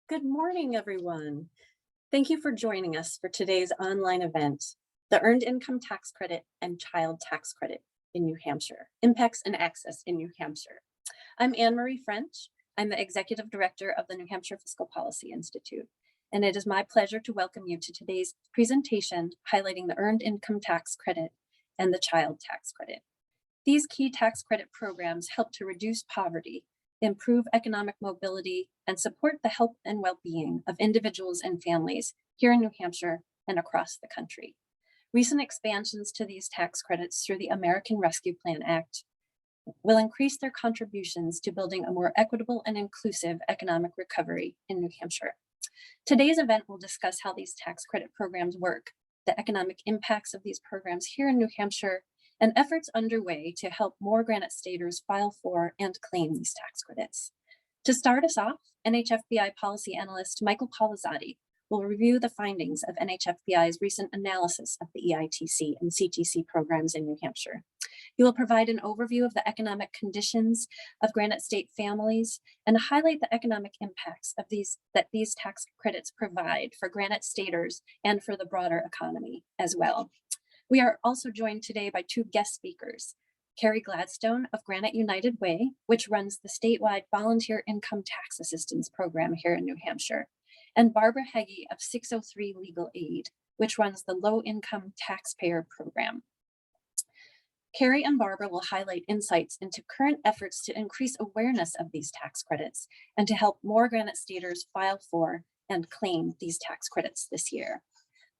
Good morning, everyone. Thank you for joining us for today's online event, the Earned Income Tax Credit and Child Tax Credit in New Hampshire, Impacts and Access in New Hampshire. I'm Anne-Marie French. I'm the Executive Director of the New Hampshire Fiscal Policy Institute, and it is my pleasure to welcome you to today's presentation highlighting the Earned Income Tax Credit and the Child Tax Credit. These key tax credit programs help to reduce poverty, improve economic mobility, and support the health and well-being of individuals and families here in New Hampshire and across the country. Recent expansions to these tax credits through the American Rescue Plan Act will increase their contributions to building a more equitable and inclusive economic recovery in New Hampshire. Today's event will discuss how these tax credit programs work, the economic impacts of these programs here in New Hampshire, and efforts underway to help more Granite staters file for and claim these tax credits. To start us off, NHFPI policy analyst Michael Polizotti will review the findings of NHFPI's recent analysis of the EITC and CTC programs in New Hampshire. He will provide an overview of the economic conditions of Granite state families and highlight the economic impacts of these tax credits provide for Granite staters and for the broader economy as well. We are also joined today by two guest speakers, Cary Gladstone of Granite United Way, which runs the statewide volunteer income tax assistance program here in New Hampshire, and Barbara Heggie of 603 Legal Aid, which runs the Low-Income Taxpayer program. Cary and Barbara will highlight insights into current efforts to increase awareness of these tax credits and to help more Granite staters file for and claim these tax credits this year.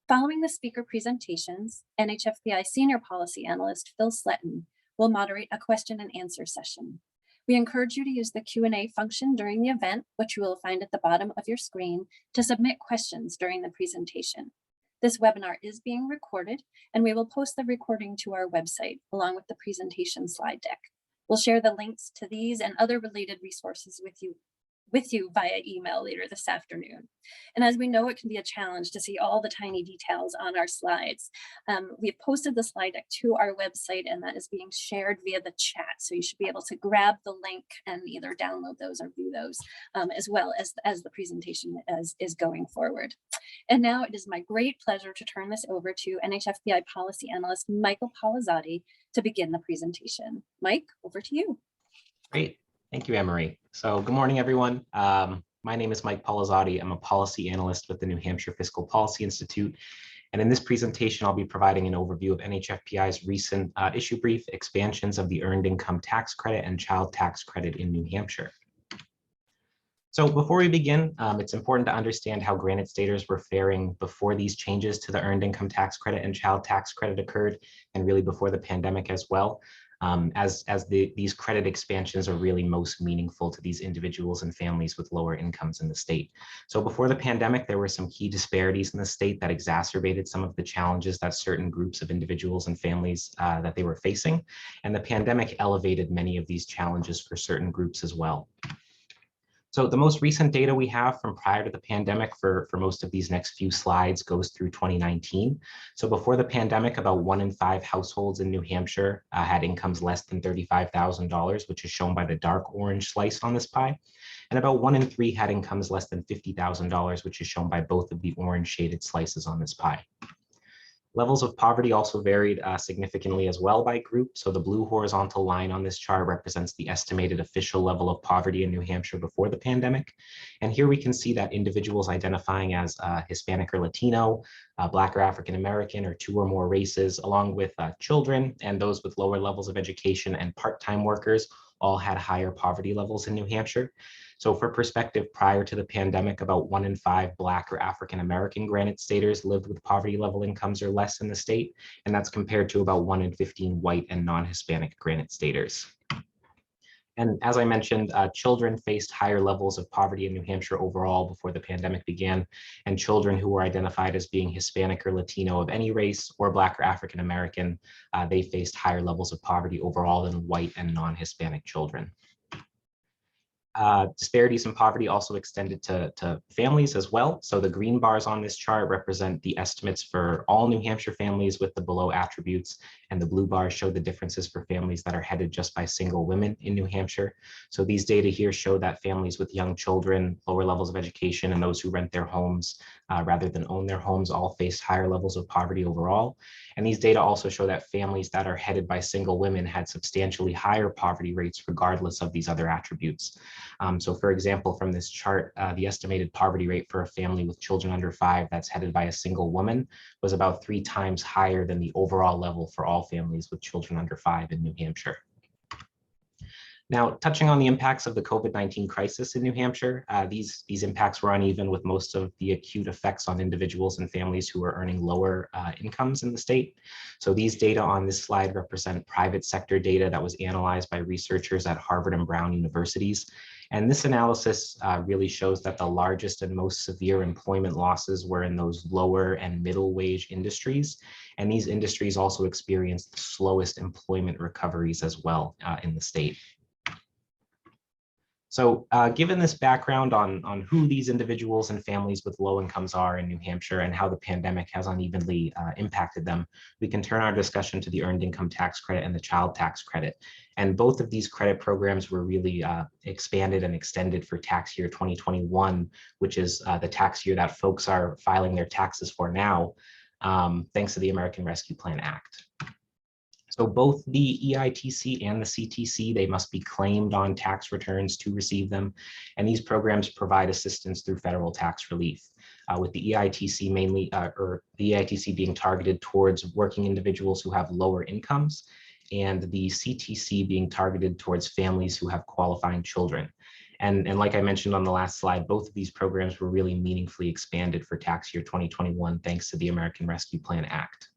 Following the speaker presentations, NHFPI Senior Policy Analyst Phil Sletton will moderate a question and answer session. We encourage you to use the Q&A function during the event, which you will find at the bottom of your screen, to submit questions during the presentation. This webinar is being recorded, and we will post the recording to our website along with the presentation slide deck. We'll share the links to these and other related resources with you via email later this afternoon. And as we know, it can be a challenge to see all the tiny details on our slides. We've posted the slide deck to our website, and that is being shared via the chat. So you should be able to grab the link and either download those or view those as well as the presentation is going forward. And now it is my great pleasure to turn this over to NHFPI policy analyst Michael Polizotti to begin the presentation. Mike, over to you. Great. Thank you, Anne-Marie. So good morning, everyone. My name is Mike Polizotti. I'm a policy analyst with the New Hampshire Fiscal Policy Institute. And in this presentation, I'll be providing an overview of NHFPI's recent issue brief expansions of the Earned Income Tax Credit and Child Tax Credit in New Hampshire. So before we begin, it's important to understand how Granite staters were faring before these changes to the Earned Income Tax Credit and Child Tax Credit occurred, and really before the pandemic as well. These credit expansions are really most meaningful to these individuals and families with lower incomes in the state. So before the pandemic, there were some key disparities in the state that exacerbated some of the challenges that certain groups of individuals and families that they were facing. And the pandemic elevated many of these challenges for certain groups as well. So the most recent data we have from prior to the pandemic for most of these next few slides goes through 2019. So before the pandemic, about 1 in 5 households in New Hampshire had incomes less than $35,000, which is shown by the dark orange slice on this pie. And about 1 in 3 had incomes less than $50,000, which is shown by both of the orange shaded slices on this pie. Levels of poverty also varied significantly as well by group. So the blue horizontal line on this chart represents the estimated official level of poverty in New Hampshire before the pandemic. And here we can see that individuals identifying as Hispanic or Latino, Black or African American, or 2 or more races, along with children and those with lower levels of education and part-time workers all had higher poverty levels in New Hampshire. So for perspective, prior to the pandemic, about 1 in 5 Black or African American Granite staters lived with poverty level incomes or less in the state, and that's compared to about 1 in 15 white and non-Hispanic Granite staters. And as I mentioned, children faced higher levels of poverty in New Hampshire overall before the pandemic began, and children who were identified as being Hispanic or Latino of any race or Black or African American, they faced higher levels of poverty overall than white and non-Hispanic children. Disparities in poverty also extended to families as well. So the green bars on this chart represent the estimates for all New Hampshire families with the below attributes, and the blue bars show the differences for families that are headed just by single women in New Hampshire. So these data here show that families with young children, lower levels of education, and those who rent their homes rather than own their homes all face higher levels of poverty overall. And these data also show that families that are headed by single women had substantially higher poverty rates regardless of these other attributes. So for example, from this chart, the estimated poverty rate for a family with children under 5 that's headed by a single woman was about 3 times higher than the overall level for all families with children under 5 in New Hampshire. Now, touching on the impacts of the COVID-19 crisis in New Hampshire, these impacts were uneven, with most of the acute effects on individuals and families who are earning lower incomes in the state. So these data on this slide represent private sector data that was analyzed by researchers at Harvard and Brown universities. And this analysis really shows that the largest and most severe employment losses were in those lower and middle wage industries. And these industries also experienced the slowest employment recoveries as well in the state. So given this background on who these individuals and families with low incomes are in New Hampshire and how the pandemic has unevenly impacted them, we can turn our discussion to the Earned Income Tax Credit and the Child Tax Credit. And both of these credit programs were really expanded and extended for tax year 2021, which is the tax year that folks are filing their taxes for now, thanks to the American Rescue Plan Act. So both the EITC and the CTC, they must be claimed on tax returns to receive them. And these programs provide assistance through federal tax relief, with the EITC mainly, or the EITC being targeted towards working individuals who have lower incomes, and the CTC being targeted towards families who have qualifying children. And like I mentioned on the last slide, both of these programs were really meaningfully expanded for tax year 2021, thanks to the American Rescue Plan Act.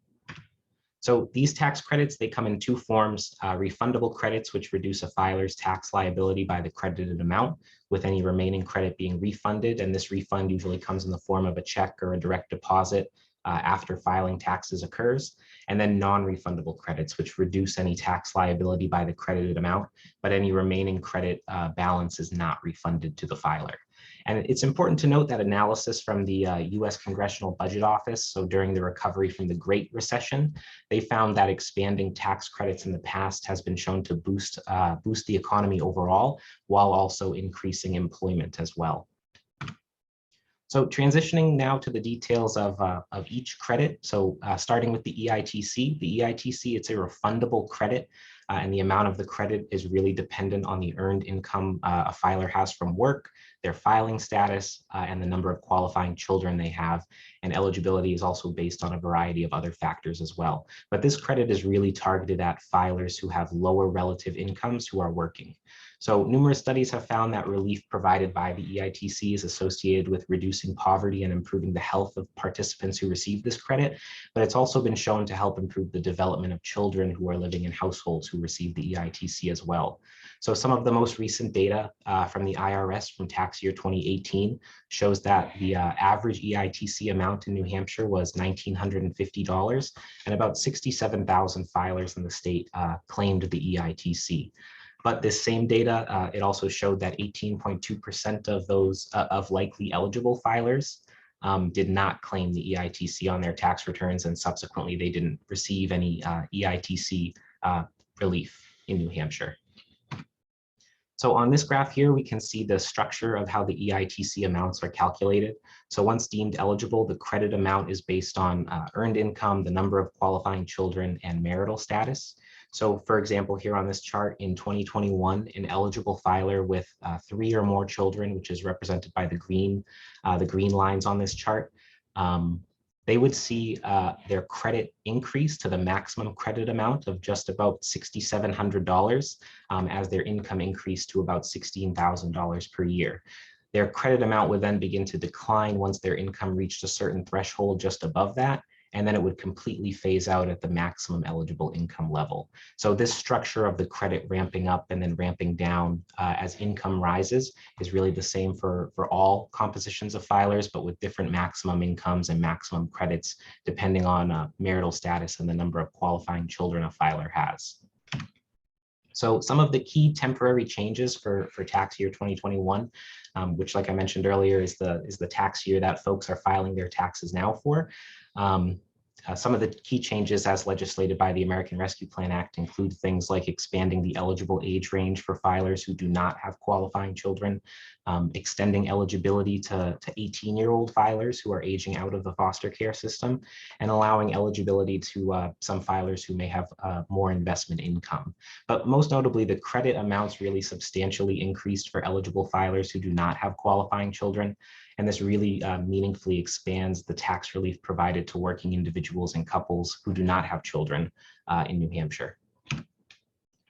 So these tax credits, they come in 2 forms: refundable credits, which reduce a filer's tax liability by the credited amount, with any remaining credit being refunded. And this refund usually comes in the form of a check or a direct deposit after filing taxes occurs. And then non-refundable credits, which reduce any tax liability by the credited amount, but any remaining credit balance is not refunded to the filer. And it's important to note that analysis from the US Congressional Budget Office, so during the recovery from the Great Recession, they found that expanding tax credits in the past has been shown to boost the economy overall, while also increasing employment as well. So transitioning now to the details of each credit. So starting with the EITC. The EITC, it's a refundable credit, and the amount of the credit is really dependent on the earned income a filer has from work, their filing status, and the number of qualifying children they have. And eligibility is also based on a variety of other factors as well. But this credit is really targeted at filers who have lower relative incomes who are working. So numerous studies have found that relief provided by the EITC is associated with reducing poverty and improving the health of participants who receive this credit, but it's also been shown to help improve the development of children who are living in households who receive the EITC as well. So some of the most recent data from the IRS from tax year 2018 shows that the average EITC amount in New Hampshire was $1,950, and about 67,000 filers in the state claimed the EITC. But this same data, it also showed that 18.2% of those of likely eligible filers did not claim the EITC on their tax returns, and subsequently they didn't receive any EITC relief in New Hampshire. So on this graph here, we can see the structure of how the EITC amounts are calculated. So once deemed eligible, the credit amount is based on earned income, the number of qualifying children, and marital status. So for example, here on this chart in 2021, an eligible filer with 3 or more children, which is represented by the green lines on this chart, they would see their credit increase to the maximum credit amount of just about $6,700 as their income increased to about $16,000 per year. Their credit amount would then begin to decline once their income reached a certain threshold just above that, and then it would completely phase out at the maximum eligible income level. So this structure of the credit ramping up and then ramping down as income rises is really the same for all compositions of filers, but with different maximum incomes and maximum credits depending on marital status and the number of qualifying children a filer has. So some of the key temporary changes for tax year 2021, which, like I mentioned earlier, is the tax year that folks are filing their taxes now for. Some of the key changes as legislated by the American Rescue Plan Act include things like expanding the eligible age range for filers who do not have qualifying children, extending eligibility to 18-year-old filers who are aging out of the foster care system, and allowing eligibility to some filers who may have more investment income. But most notably, the credit amounts really substantially increased for eligible filers who do not have qualifying children. And this really meaningfully expands the tax relief provided to working individuals and couples who do not have children in New Hampshire.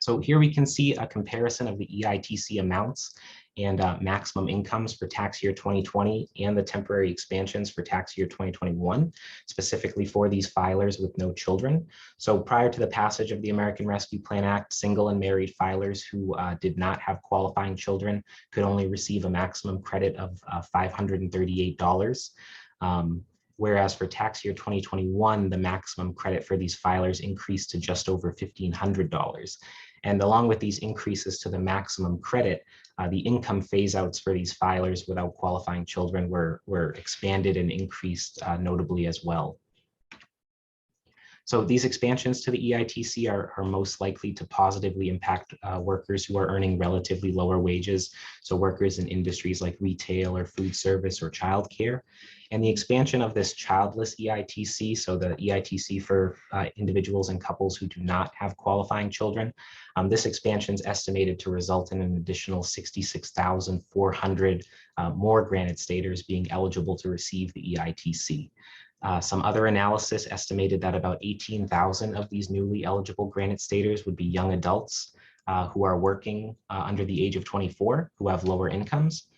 So here we can see a comparison of the EITC amounts and maximum incomes for tax year 2020 and the temporary expansions for tax year 2021, specifically for these filers with no children. So prior to the passage of the American Rescue Plan Act, single and married filers who did not have qualifying children could only receive a maximum credit of $538. Whereas for tax year 2021, the maximum credit for these filers increased to just over $1,500. And along with these increases to the maximum credit, the income phase outs for these filers without qualifying children were expanded and increased notably as well. So these expansions to the EITC are most likely to positively impact workers who are earning relatively lower wages. So workers in industries like retail or food service or childcare. And the expansion of this childless EITC, so the EITC for individuals and couples who do not have qualifying children, this expansion is estimated to result in an additional 66,400 more Granite staters being eligible to receive the EITC. Some other analysis estimated that about 18,000 of these newly eligible Granite staters would be young adults who are working under the age of 24 who have lower incomes.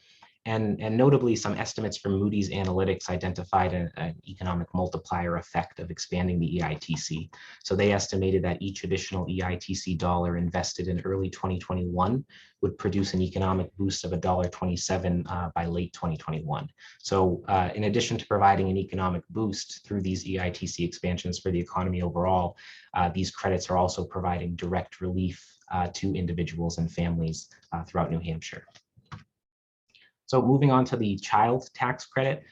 And notably, some estimates from Moody's Analytics identified an economic multiplier effect of expanding the EITC. So they estimated that each additional EITC dollar invested in early 2021 would produce an economic boost of $1.27 by late 2021. So in addition to providing an economic boost through these EITC expansions for the economy overall, these credits are also providing direct relief to individuals and families throughout New Hampshire. So moving on to the child tax credit.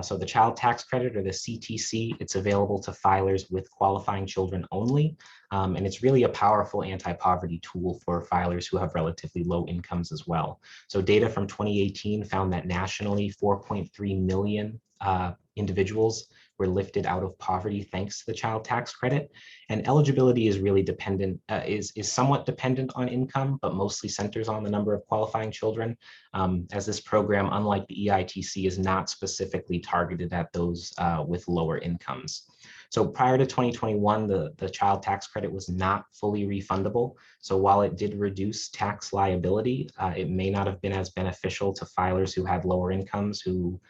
So the child tax credit, or the CTC, it's available to filers with qualifying children only. And it's really a powerful anti-poverty tool for filers who have relatively low incomes as well. So data from 2018 found that nationally 4.3 million individuals were lifted out of poverty thanks to the child tax credit. And eligibility is really dependent, is somewhat dependent on income, but mostly centers on the number of qualifying children, as this program, unlike the EITC, is not specifically targeted at those with lower incomes. So prior to 2021, the child tax credit was not fully refundable. So while it did reduce tax liability, it may not have been as beneficial to filers who had lower incomes, who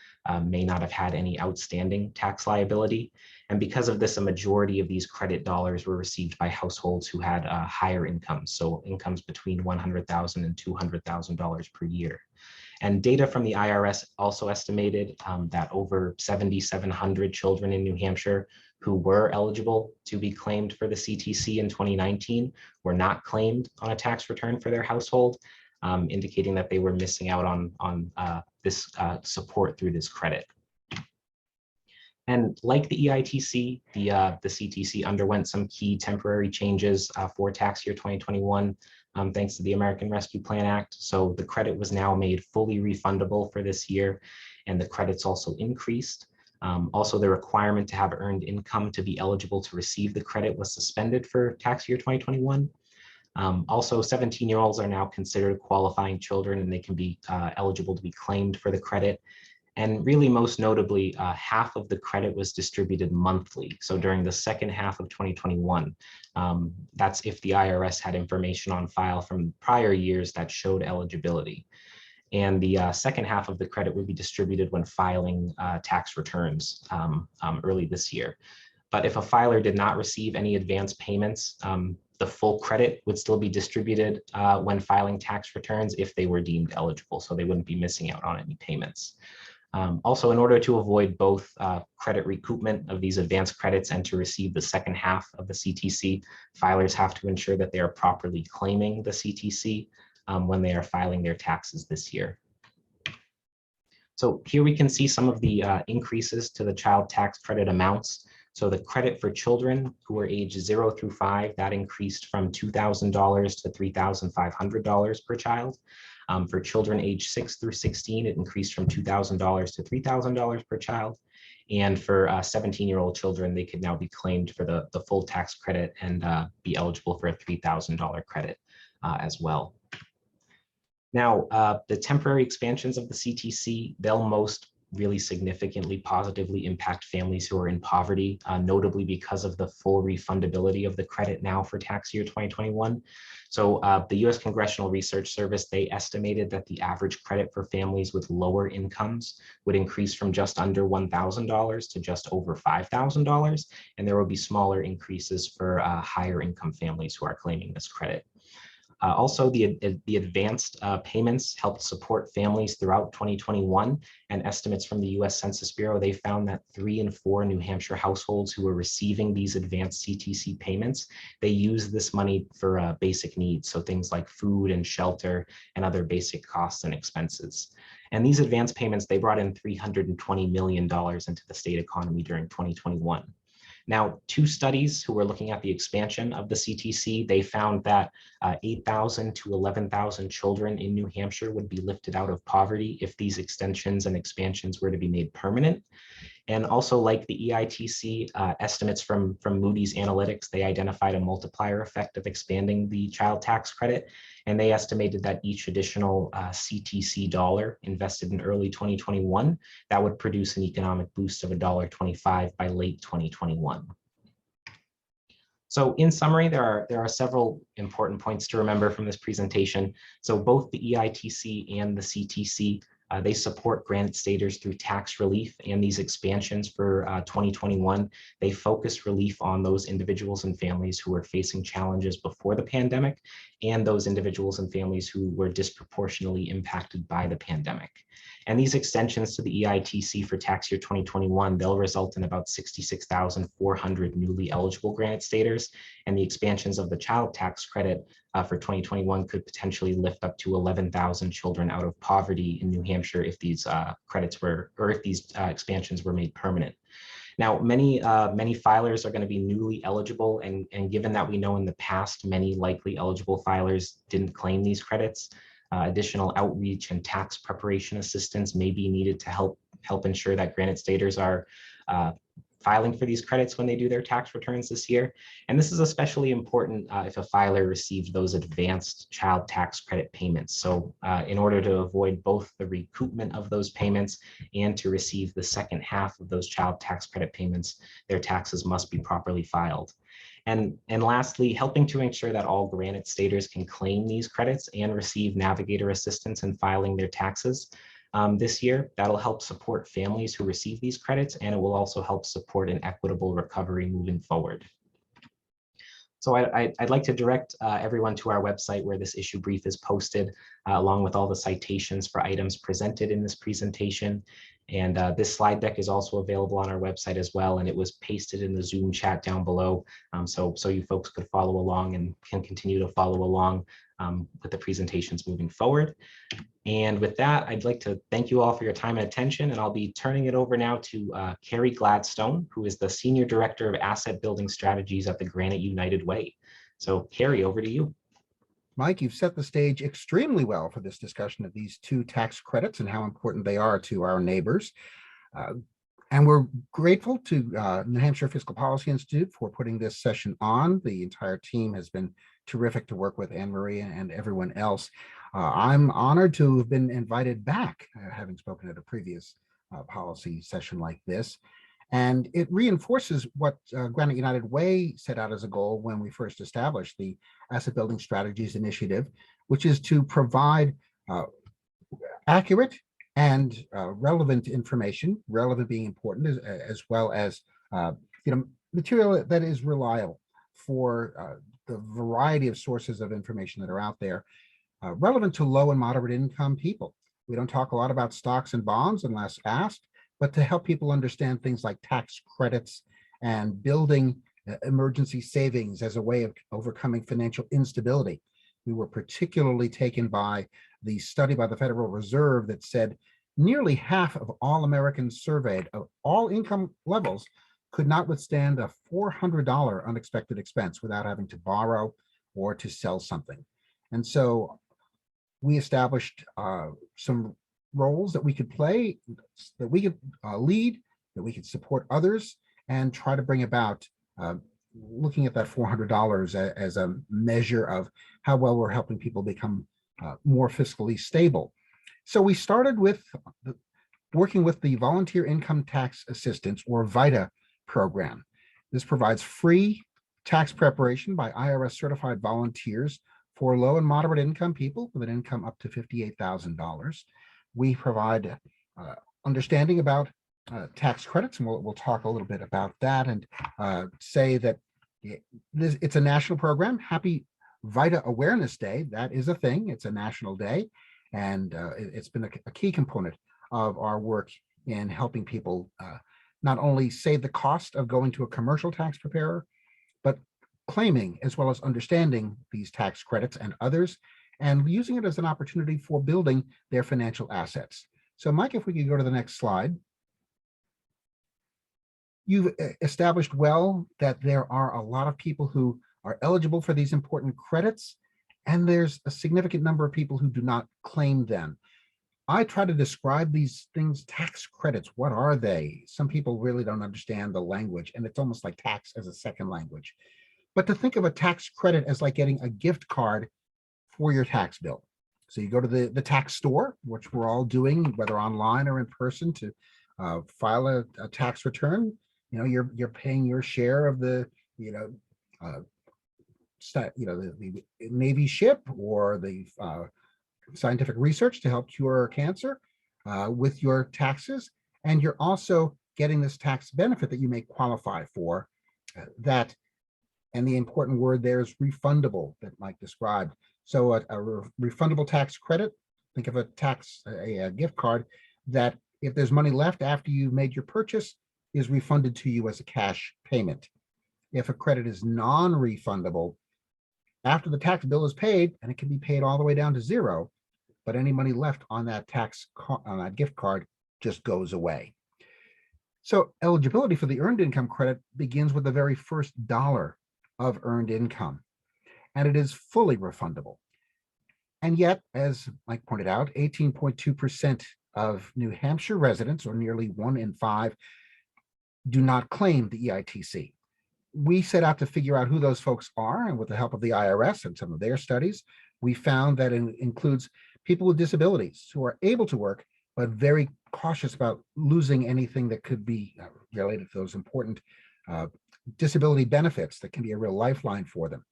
may not have had any outstanding tax liability. And because of this, a majority of these credit dollars were received by households who had higher incomes, so incomes between $100,000 and $200,000 per year. And data from the IRS also estimated that over 7,700 children in New Hampshire who were eligible to be claimed for the CTC in 2019 were not claimed on a tax return for their household, indicating that they were missing out on this support through this credit. And like the EITC, the CTC underwent some key temporary changes for tax year 2021, thanks to the American Rescue Plan Act. So the credit was now made fully refundable for this year, and the credits also increased. Also, the requirement to have earned income to be eligible to receive the credit was suspended for tax year 2021. Also, 17-year-olds are now considered qualifying children, and they can be eligible to be claimed for the credit. And really, most notably, half of the credit was distributed monthly. So during the second half of 2021, that's if the IRS had information on file from prior years that showed eligibility. And the second half of the credit would be distributed when filing tax returns early this year. But if a filer did not receive any advance payments, the full credit would still be distributed when filing tax returns if they were deemed eligible. So they wouldn't be missing out on any payments. Also, in order to avoid both credit recoupment of these advanced credits and to receive the second half of the CTC, filers have to ensure that they are properly claiming the CTC when they are filing their taxes this year. So here we can see some of the increases to the child tax credit amounts. So the credit for children who are aged 0 through 5, that increased from $2,000 to $3,500 per child. For children aged 6 through 16, it increased from $2,000 to $3,000 per child. And for 17-year-old children, they could now be claimed for the full tax credit and be eligible for a $3,000 credit as well. Now, the temporary expansions of the CTC, they'll most really significantly positively impact families who are in poverty, notably because of the full refundability of the credit now for tax year 2021. So the US Congressional Research Service, they estimated that the average credit for families with lower incomes would increase from just under $1,000 to just over $5,000. And there will be smaller increases for higher income families who are claiming this credit. Also, the advanced payments helped support families throughout 2021, and estimates from the US Census Bureau, they found that 3 in 4 New Hampshire households who were receiving these advanced CTC payments, they used this money for basic needs, so things like food and shelter and other basic costs and expenses. And these advanced payments, they brought in $320 million into the state economy during 2021. Now, 2 studies who were looking at the expansion of the CTC, they found that 8,000 to 11,000 children in New Hampshire would be lifted out of poverty if these extensions and expansions were to be made permanent. And also, like the EITC estimates from Moody's Analytics, they identified a multiplier effect of expanding the child tax credit. And they estimated that each additional CTC dollar invested in early 2021, that would produce an economic boost of $1.25 by late 2021. So in summary, there are several important points to remember from this presentation. So both the EITC and the CTC, they support Granite staters through tax relief, and these expansions for 2021, they focus relief on those individuals and families who were facing challenges before the pandemic and those individuals and families who were disproportionately impacted by the pandemic. And these extensions to the EITC for tax year 2021, they'll result in about 66,400 newly eligible Granite staters, and the expansions of the child tax credit for 2021 could potentially lift up to 11,000 children out of poverty in New Hampshire if these credits were, or if these expansions were made permanent. Now, many filers are going to be newly eligible, and given that we know in the past many likely eligible filers didn't claim these credits, additional outreach and tax preparation assistance may be needed to help ensure that Granite staters are filing for these credits when they do their tax returns this year. And this is especially important if a filer received those advanced child tax credit payments. So in order to avoid both the recoupment of those payments and to receive the second half of those child tax credit payments, their taxes must be properly filed. And lastly, helping to ensure that all Granite staters can claim these credits and receive navigator assistance in filing their taxes this year. That'll help support families who receive these credits, and it will also help support an equitable recovery moving forward. So I'd like to direct everyone to our website where this issue brief is posted, along with all the citations for items presented in this presentation. And this slide deck is also available on our website as well, and it was pasted in the Zoom chat down below, so you folks could follow along and can continue to follow along with the presentations moving forward. And with that, I'd like to thank you all for your time and attention, and I'll be turning it over now to Cary Gladstone, who is the Senior Director of Asset Building Strategies at the Granite United Way. So Cary, over to you. Mike, you've set the stage extremely well for this discussion of these 2 tax credits and how important they are to our neighbors. And we're grateful to New Hampshire Fiscal Policy Institute for putting this session on. The entire team has been terrific to work with, Anne Marie and everyone else. I'm honored to have been invited back, having spoken at a previous policy session like this. And it reinforces what Granite United Way set out as a goal when we first established the Asset Building Strategies Initiative, which is to provide accurate and relevant information, relevant being important, as well as material that is reliable for the variety of sources of information that are out there, relevant to low and moderate income people. We don't talk a lot about stocks and bonds unless asked, but to help people understand things like tax credits and building emergency savings as a way of overcoming financial instability. We were particularly taken by the study by the Federal Reserve that said nearly half of all Americans surveyed of all income levels could not withstand a $400 unexpected expense without having to borrow or to sell something. And so we established some roles that we could play, that we could lead, that we could support others, and try to bring about looking at that $400 as a measure of how well we're helping people become more fiscally stable. So we started with working with the Volunteer Income Tax Assistance, or VITA program. This provides free tax preparation by IRS certified volunteers for low and moderate income people with an income up to $58,000. We provide understanding about tax credits, and we'll talk a little bit about that, and say that it's a national program. Happy VITA Awareness Day. That is a thing. It's a national day, and it's been a key component of our work in helping people not only save the cost of going to a commercial tax preparer, but claiming as well as understanding these tax credits and others, and using it as an opportunity for building their financial assets. So Mike, if we could go to the next slide. You've established well that there are a lot of people who are eligible for these important credits, and there's a significant number of people who do not claim them. I try to describe these things, tax credits. What are they? Some people really don't understand the language, and it's almost like tax as a second language. But to think of a tax credit as like getting a gift card for your tax bill. So you go to the tax store, which we're all doing, whether online or in person, to file a tax return. You know, you're paying your share of the the Navy ship or the scientific research to help cure cancer with your taxes, and you're also getting this tax benefit that you may qualify for. That, and the important word there is refundable, that Mike described. So a refundable tax credit, think of a gift card that if there's money left after you've made your purchase, is refunded to you as a cash payment. If a credit is non-refundable, after the tax bill is paid, and it can be paid all the way down to zero, but any money left on that on that gift card just goes away. So eligibility for the earned income credit begins with the very first dollar of earned income, and it is fully refundable. And yet, as Mike pointed out, 18.2% of New Hampshire residents, or nearly 1 in 5, do not claim the EITC. We set out to figure out who those folks are, and with the help of the IRS and some of their studies, we found that it includes people with disabilities who are able to work, but very cautious about losing anything that could be related to those important disability benefits that can be a real lifeline for them.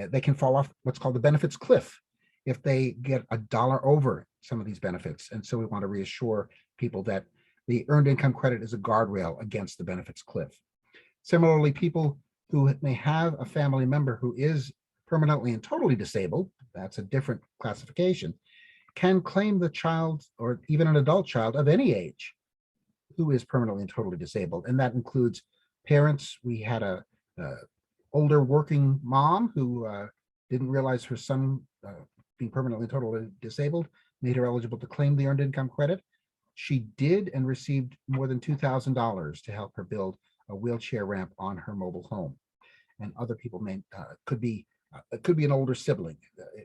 They can fall off what's called the benefits cliff if they get $1 over some of these benefits. And so we want to reassure people that the earned income credit is a guardrail against the benefits cliff. Similarly, people who may have a family member who is permanently and totally disabled, that's a different classification, can claim the child, or even an adult child of any age, who is permanently and totally disabled. And that includes parents. We had a older working mom who didn't realize her son being permanently and totally disabled made her eligible to claim the earned income credit. She did, and received more than $2,000 to help her build a wheelchair ramp on her mobile home. And other people could be an older sibling.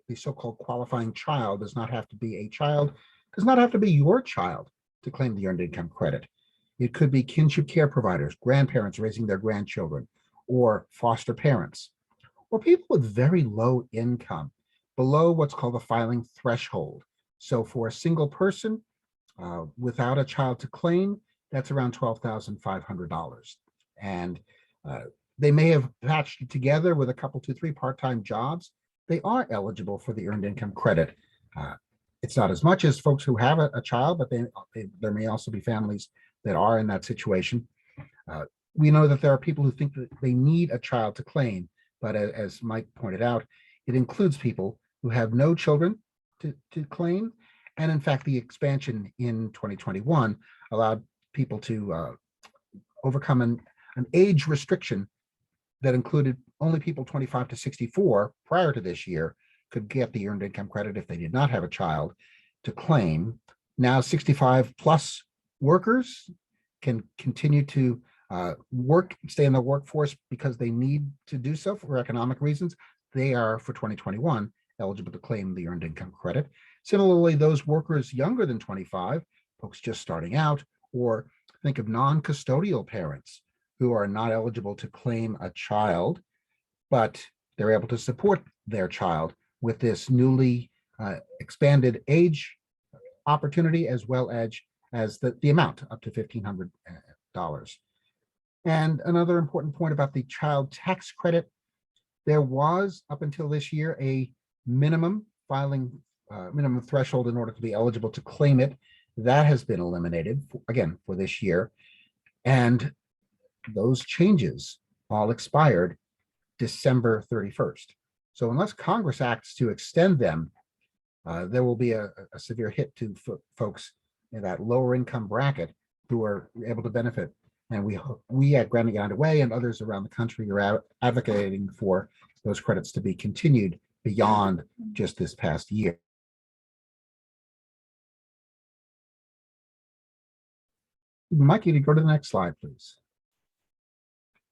The so-called qualifying child does not have to be a child, does not have to be your child to claim the earned income credit. It could be kinship care providers, grandparents raising their grandchildren, or foster parents, or people with very low income, below what's called the filing threshold. So for a single person without a child to claim, that's around $12,500. And they may have patched it together with a couple, 2, 3 part-time jobs. They are eligible for the earned income credit. It's not as much as folks who have a child, but there may also be families that are in that situation. We know that there are people who think that they need a child to claim, but as Mike pointed out, it includes people who have no children to claim, And in fact, the expansion in 2021 allowed people to overcome an age restriction that included only people 25 to 64 prior to this year could get the earned income credit if they did not have a child to claim. Now 65 plus workers can continue to stay in the workforce because they need to do so for economic reasons. They are, for 2021, eligible to claim the earned income credit. Similarly, those workers younger than 25, folks just starting out, or think of non-custodial parents who are not eligible to claim a child, but they're able to support their child with this newly expanded age opportunity, as well as the amount up to $1,500. And another important point about the child tax credit, there was up until this year a minimum threshold in order to be eligible to claim it. That has been eliminated again for this year, and those changes all expired December 31st. So unless Congress acts to extend them, there will be a severe hit to folks in that lower income bracket who are able to benefit. And we at Granite Way and others around the country are advocating for those credits to be continued beyond just this past year. Mike, you can go to the next slide, please.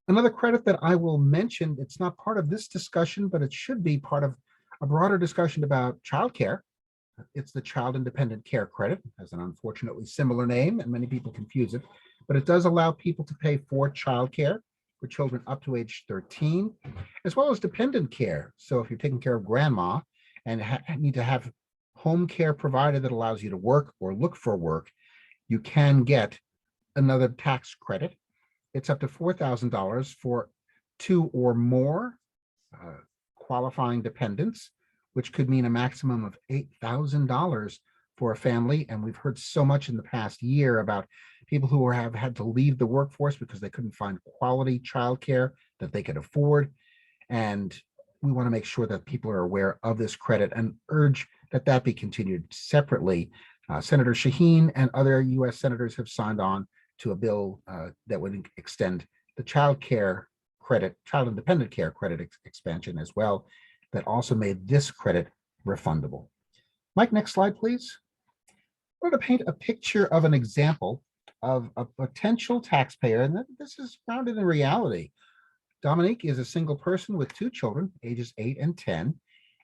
Another credit that I will mention, it's not part of this discussion, but it should be part of a broader discussion about childcare. It's the Child Independent Care Credit. It has an unfortunately similar name, and many people confuse it, but it does allow people to pay for childcare for children up to age 13, as well as dependent care. So if you're taking care of grandma and need to have home care provided that allows you to work or look for work, you can get another tax credit. It's up to $4,000 for 2 or more qualifying dependents, which could mean a maximum of $8,000 for a family. And we've heard so much in the past year about people who have had to leave the workforce because they couldn't find quality childcare that they could afford. And we want to make sure that people are aware of this credit and urge that that be continued separately. Senator Shaheen and other U.S. senators have signed on to a bill that would extend the child independent care credit expansion as well, that also made this credit refundable. Mike, next slide, please. I want to paint a picture of an example of a potential taxpayer, and this is grounded in reality. Dominique is a single person with 2 children, ages 8 and 10.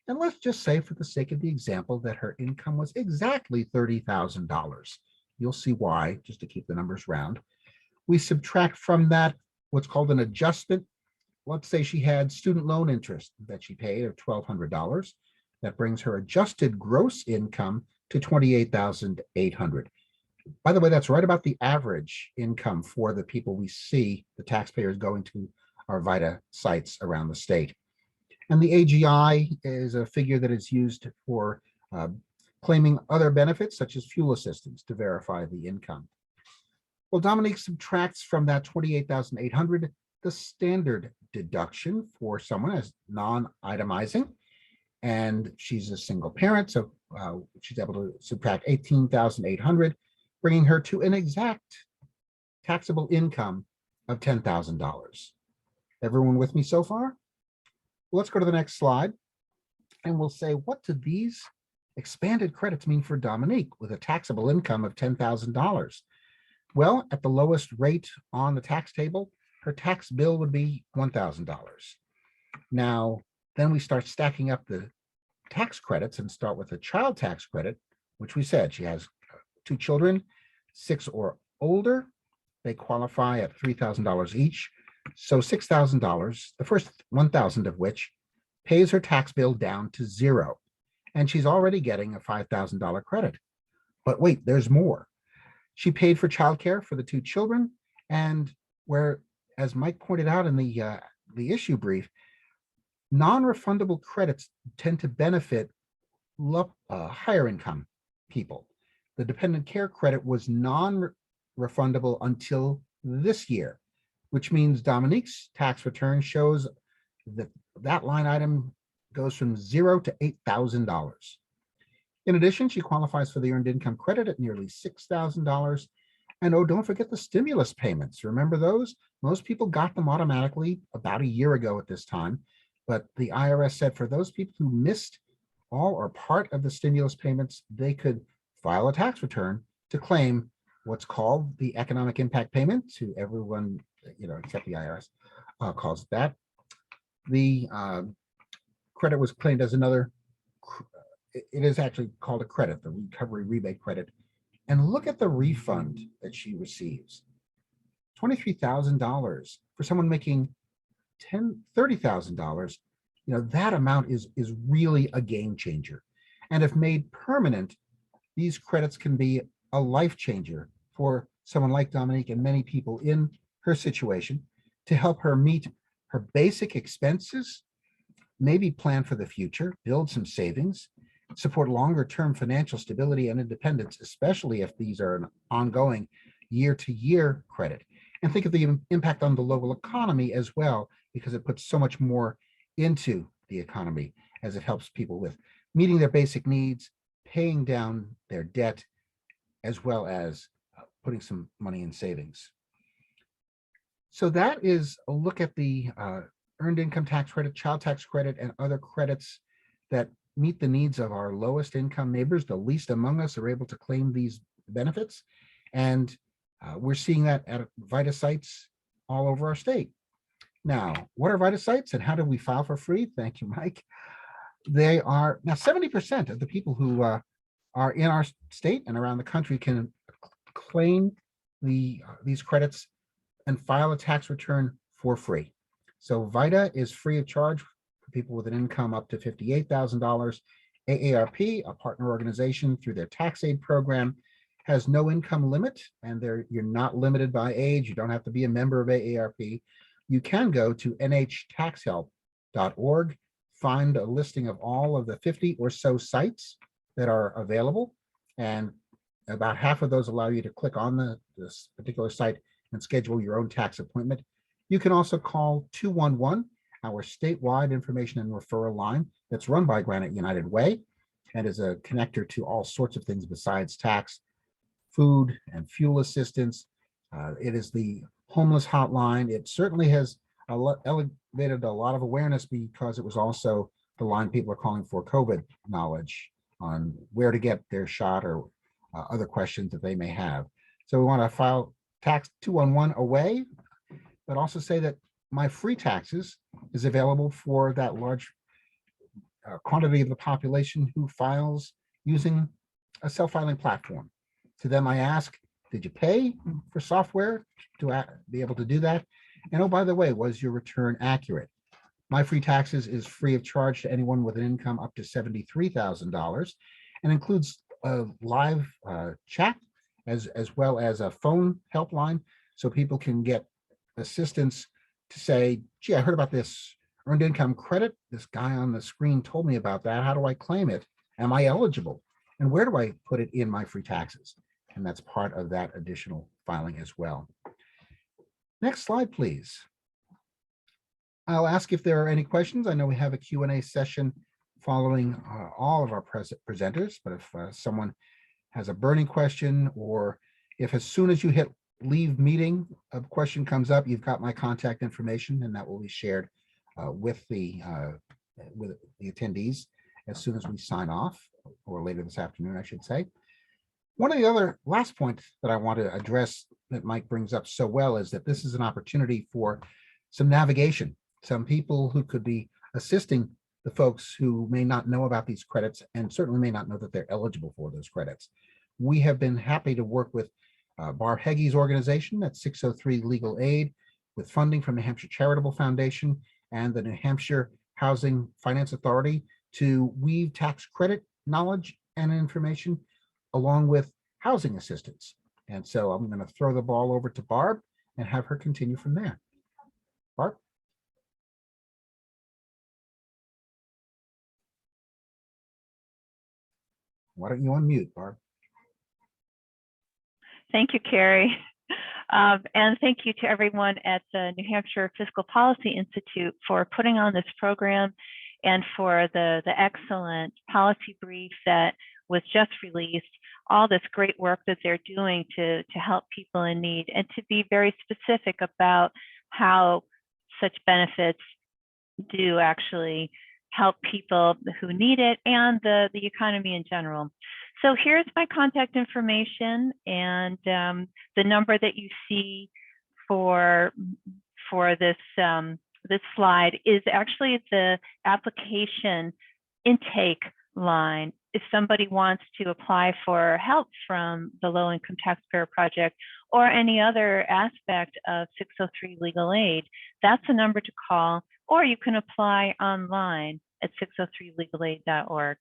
And let's just say, for the sake of the example, that her income was exactly $30,000. You'll see why, just to keep the numbers round. We subtract from that what's called an adjustment. Let's say she had student loan interest that she paid of $1,200. That brings her adjusted gross income to $28,800. By the way, that's right about the average income for the people we see, the taxpayers going to our VITA sites around the state. And the AGI is a figure that is used for claiming other benefits such as fuel assistance to verify the income. Well, Dominique subtracts from that $28,800 the standard deduction for someone as non-itemizing, and she's a single parent, so she's able to subtract $18,800, bringing her to an exact taxable income of $10,000. Everyone with me so far? Let's go to the next slide, and we'll say, what do these expanded credits mean for Dominique with a taxable income of $10,000? Well, at the lowest rate on the tax table, her tax bill would be $1,000. Now, then we start stacking up the tax credits and start with a child tax credit, which we said she has 2 children, 6 or older. They qualify at $3,000 each. So $6,000, the first $1,000 of which pays her tax bill down to 0. And she's already getting a $5,000 credit. But wait, there's more. She paid for childcare for the 2 children, and where, as Mike pointed out in the issue brief, non-refundable credits tend to benefit higher income people. The dependent care credit was non-refundable until this year, which means Dominique's tax return shows that that line item goes from 0 to $8,000. In addition, she qualifies for the earned income credit at nearly $6,000. And oh, don't forget the stimulus payments. Remember those? Most people got them automatically about a year ago at this time. But the IRS said for those people who missed all or part of the stimulus payments, they could file a tax return to claim what's called the economic impact payment. To everyone, except the IRS calls it that. The credit was claimed as another, it is actually called a credit, the recovery rebate credit. And look at the refund that she receives. $23,000 for someone making $30,000. That amount is really a game changer. And if made permanent, these credits can be a life changer for someone like Dominique and many people in her situation to help her meet her basic expenses, maybe plan for the future, build some savings, support longer-term financial stability and independence, especially if these are an ongoing year-to-year credit. And think of the impact on the local economy as well, because it puts so much more into the economy as it helps people with meeting their basic needs, paying down their debt, as well as putting some money in savings. So that is a look at the earned income tax credit, child tax credit, and other credits that meet the needs of our lowest income neighbors. The least among us are able to claim these benefits. And we're seeing that at VITA sites all over our state. Now, what are VITA sites and how do we file for free? Thank you, Mike. They are now 70% of the people who are in our state and around the country can claim these credits and file a tax return for free. So VITA is free of charge for people with an income up to $58,000. AARP, a partner organization through their tax aid program, has no income limit, and you're not limited by age. You don't have to be a member of AARP. You can go to nhtaxhelp.org, find a listing of all of the 50 or so sites that are available, and about half of those allow you to click on this particular site and schedule your own tax appointment. You can also call 211, our statewide information and referral line that's run by Granite United Way and is a connector to all sorts of things besides tax, food and fuel assistance. It is the homeless hotline. It certainly has elevated a lot of awareness because it was also the line people are calling for COVID knowledge on where to get their shot or other questions that they may have. So we want to file tax 211 away, but also say that My Free Taxes is available for that large quantity of the population who files using a self-filing platform. To them, I ask, did you pay for software to be able to do that? And oh, by the way, was your return accurate? My Free Taxes is free of charge to anyone with an income up to $73,000 and includes a live chat as well as a phone helpline, so people can get assistance to say, gee, I heard about this earned income credit. This guy on the screen told me about that. How do I claim it? Am I eligible? And where do I put it in My Free Taxes? And that's part of that additional filing as well. Next slide, please. I'll ask if there are any questions. I know we have a Q&A session following all of our presenters, but if someone has a burning question, or if as soon as you hit leave meeting, a question comes up, you've got my contact information, and that will be shared with the attendees as soon as we sign off, or later this afternoon, I should say. One of the other last points that I want to address that Mike brings up so well is that this is an opportunity for some navigation. Some people who could be assisting the folks who may not know about these credits and certainly may not know that they're eligible for those credits. We have been happy to work with Barb Heggie's organization at 603 Legal Aid with funding from the Hampshire Charitable Foundation and the New Hampshire Housing Finance Authority to weave tax credit knowledge and information along with housing assistance. And so I'm going to throw the ball over to Barb and have her continue from there. Barb? Why don't you unmute, Barb? Thank you, Cary. And thank you to everyone at the New Hampshire Fiscal Policy Institute for putting on this program and for the excellent policy brief that was just released, all this great work that they're doing to help people in need, and to be very specific about how such benefits do actually help people who need it and the economy in general. So here's my contact information, and the number that you see for this this slide is actually the application intake line. If somebody wants to apply for help from the Low Income Taxpayer Project or any other aspect of 603 legal aid, that's a number to call, or you can apply online at 603legalaid.org.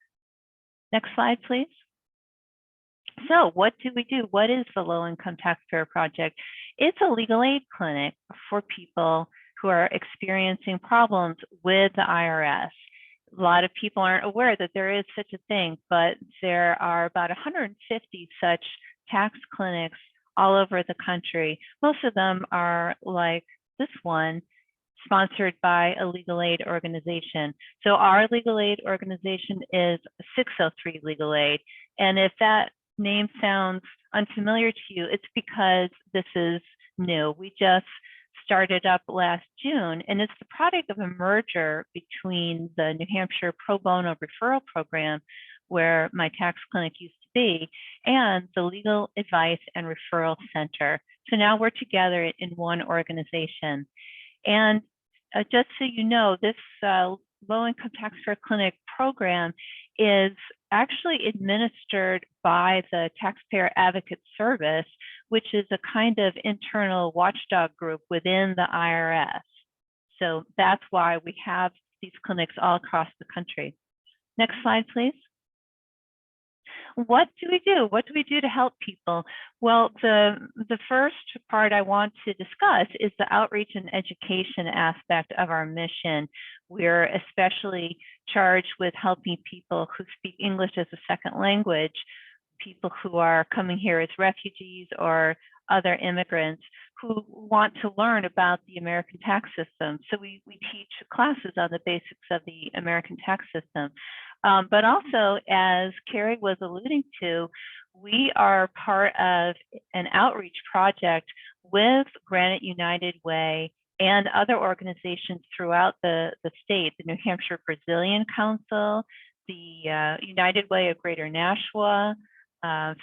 Next slide, please. So what do we do? What is the Low Income Taxpayer Project? It's a legal aid clinic for people who are experiencing problems with the IRS. A lot of people aren't aware that there is such a thing, but there are about 150 such tax clinics all over the country. Most of them are like this one, sponsored by a legal aid organization. So our legal aid organization is 603 Legal Aid. And if that name sounds unfamiliar to you, it's because this is new. We just started up last June, and it's the product of a merger between the New Hampshire Pro Bono Referral Program, where my tax clinic used to be, and the Legal Advice and Referral Center. So now we're together in one organization. And just so you know, this Low Income Taxpayer Clinic program is actually administered by the Taxpayer Advocate Service, which is a kind of internal watchdog group within the IRS. So that's why we have these clinics all across the country. Next slide, please. What do we do? What do we do to help people? Well, the first part I want to discuss is the outreach and education aspect of our mission. We're especially charged with helping people who speak English as a second language, people who are coming here as refugees or other immigrants who want to learn about the American tax system. So we teach classes on the basics of the American tax system. But also, as Cary was alluding to, we are part of an outreach project with Granite United Way and other organizations throughout the state, the New Hampshire Brazilian Council, the United Way of Greater Nashua,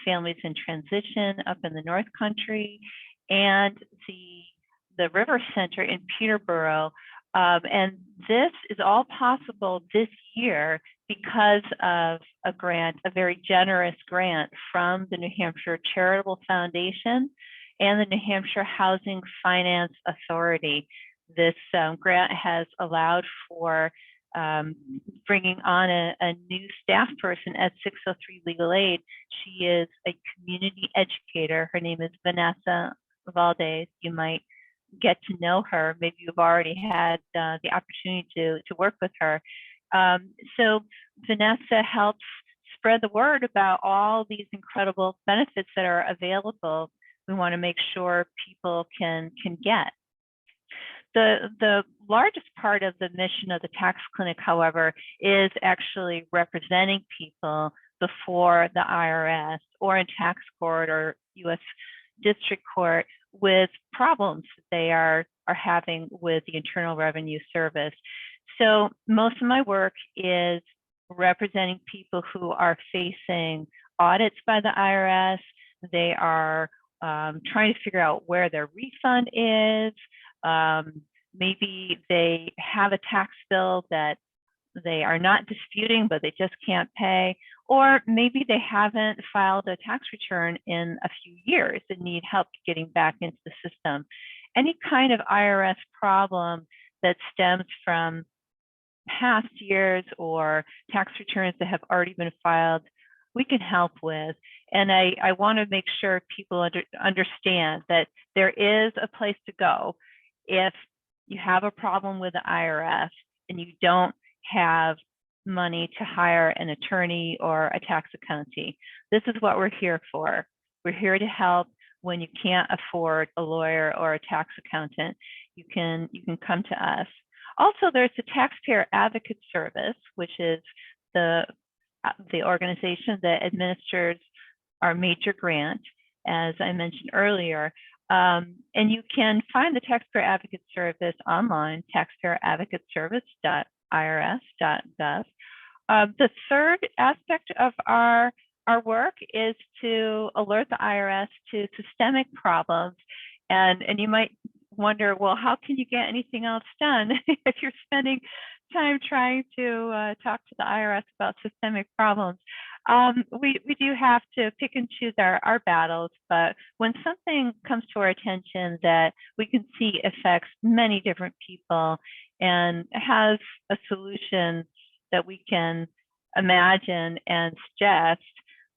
Families in Transition up in the North Country, and the River Center in Peterborough. And this is all possible this year because of a grant, a very generous grant from the New Hampshire Charitable Foundation and the New Hampshire Housing Finance Authority. This grant has allowed for bringing on a new staff person at 603 Legal Aid. She is a community educator. Her name is Vanessa Valdez. You might get to know her. Maybe you've already had the opportunity to work with her. So Vanessa helps spread the word about all these incredible benefits that are available. We want to make sure people can get. The largest part of the mission of the tax clinic, however, is actually representing people before the IRS or in tax court or U.S. district court with problems that they are having with the Internal Revenue Service. So most of my work is representing people who are facing audits by the IRS. They are trying to figure out where their refund is. Maybe they have a tax bill that they are not disputing, but they just can't pay. Or maybe they haven't filed a tax return in a few years and need help getting back into the system. Any kind of IRS problem that stems from past years or tax returns that have already been filed, we can help with. And I want to make sure people understand that there is a place to go if you have a problem with the IRS and you don't have money to hire an attorney or a tax accountant. This is what we're here for. We're here to help when you can't afford a lawyer or a tax accountant. You can come to us. Also, there's the Taxpayer Advocate Service, which is the the organization that administers our major grant, as I mentioned earlier. And you can find the Taxpayer Advocate Service online, taxpayeradvocateservice.irs.gov. The third aspect of our work is to alert the IRS to systemic problems. And you might wonder, well, how can you get anything else done if you're spending time trying to talk to the IRS about systemic problems? We do have to pick and choose our battles, but when something comes to our attention that we can see affects many different people and has a solution that we can imagine and suggest,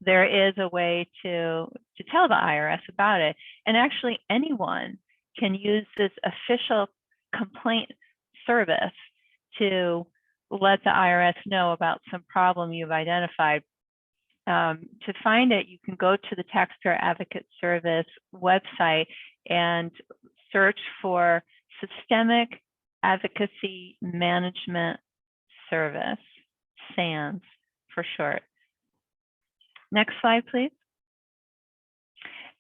there is a way to tell the IRS about it. And actually anyone can use this official complaint service to let the IRS know about some problem you've identified. To find it, you can go to the Taxpayer Advocate Service website and search for Systemic Advocacy Management Service, SANS for short. Next slide, please.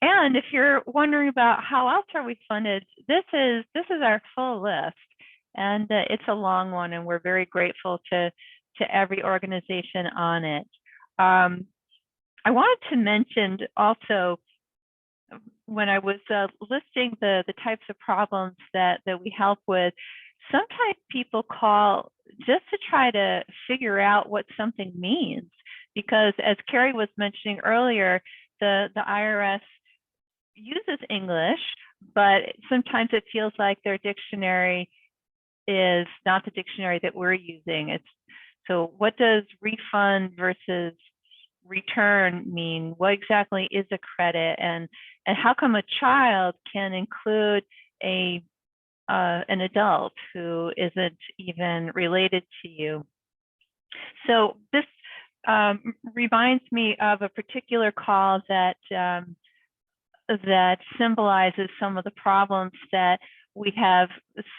And if you're wondering about how else are we funded, this is our full list, and it's a long one, and we're very grateful to every organization on it. I wanted to mention also, when I was listing the types of problems that we help with, sometimes people call just to try to figure out what something means, because as Cary was mentioning earlier, the IRS uses English, but sometimes it feels like their dictionary is not the dictionary that we're using. So what does refund versus return mean? What exactly is a credit, and how come a child can include an adult who isn't even related to you? So this reminds me of a particular call that symbolizes some of the problems that we have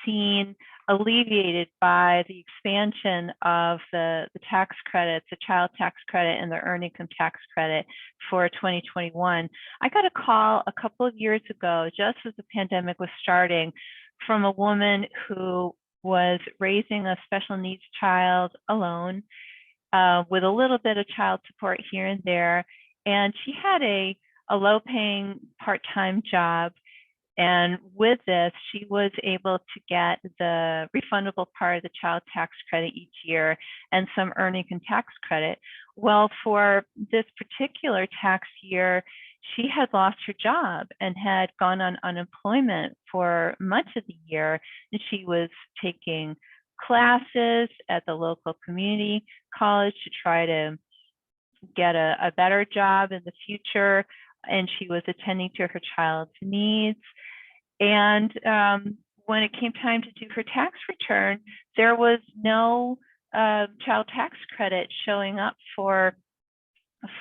seen alleviated by the expansion of the tax credits, the child tax credit and the earned income tax credit for 2021. I got a call a couple of years ago, just as the pandemic was starting, from a woman who was raising a special needs child alone, with a little bit of child support here and there. And she had a low-paying part-time job. And with this, she was able to get the refundable part of the child tax credit each year and some earned income tax credit. Well, for this particular tax year, she had lost her job and had gone on unemployment for much of the year. And she was taking classes at the local community college to try to get a better job in the future. And she was attending to her child's needs. And when it came time to do her tax return, there was no child tax credit showing up for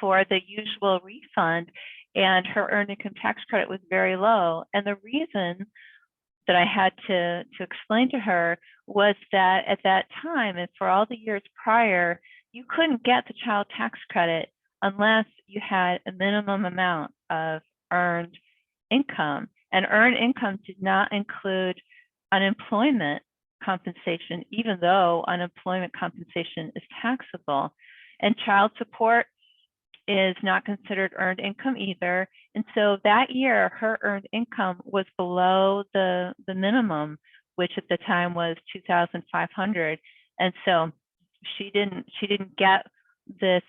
the usual refund, and her earned income tax credit was very low. And the reason that I had to explain to her was that at that time, and for all the years prior, you couldn't get the child tax credit unless you had a minimum amount of earned income. And earned income did not include unemployment compensation, even though unemployment compensation is taxable. And child support is not considered earned income either. And so that year, her earned income was below the minimum, which at the time was $2,500. And so she didn't get this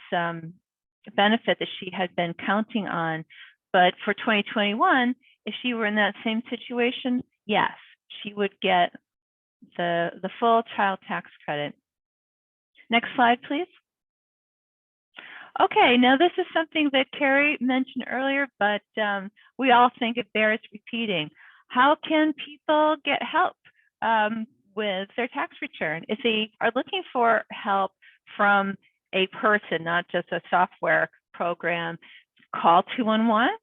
benefit that she had been counting on. But for 2021, if she were in that same situation, yes, she would get the full child tax credit. Next slide, please. Okay, now this is something that Cary mentioned earlier, but we all think it bears repeating. How can people get help with their tax return? If they are looking for help from a person, not just a software program, call 211